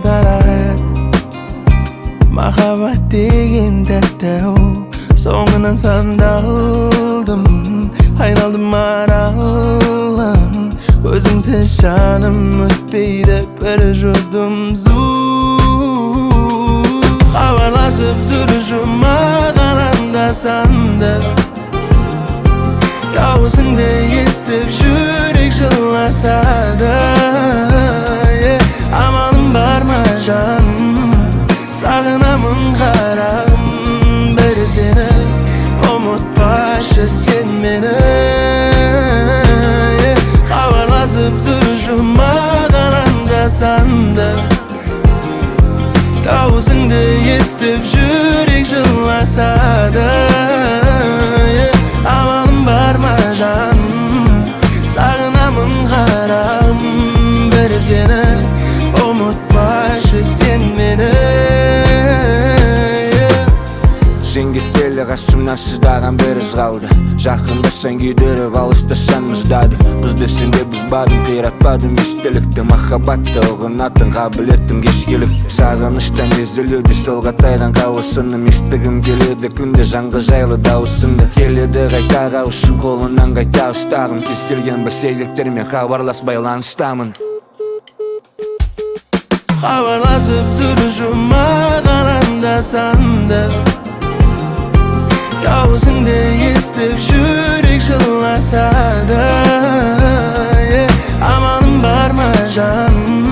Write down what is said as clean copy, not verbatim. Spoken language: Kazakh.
darahat. Mahabat degen tәтті soğunan sandaldım, ayналдым maralım. Özüңсіз жаным өтпейді бір жұдым Хабарласып тұршы маған анда-санда, дауысыңды естіп жүрек жыласады. Амалым бар ма жаным, сағынамын қарағым, бір сені ұмытпашы сен мені. Хабарласып тұршы маған анда-санда, дауысыңды естіп жүрек жыласады. Амалым бар ма жаным, сағынамын қарағым, бір сені ұмытпашы сен мені. Sen кеткелі қасымнан сыздаған бір із қалды. Жақындасаң күйдіріп, алыстасаң мұздады. Бізді сенде біз бадым, қиратпадым естелікті. Махабатты ұғынатын қабілеттім кешкелікті. Сағыныштан езілуде сол қатайған қауысыным, естігім келеді күнде жанғы жайлы дауысыңды. Келеді қайта қауышым, қолынан қайта ұстағым. Кез келген бір себептермен хабарлас байланыстамын. Хабарласып тұршы маған анда-санда, дауысыңды естіп жүрек жыласады. Амалым бар ма жаным,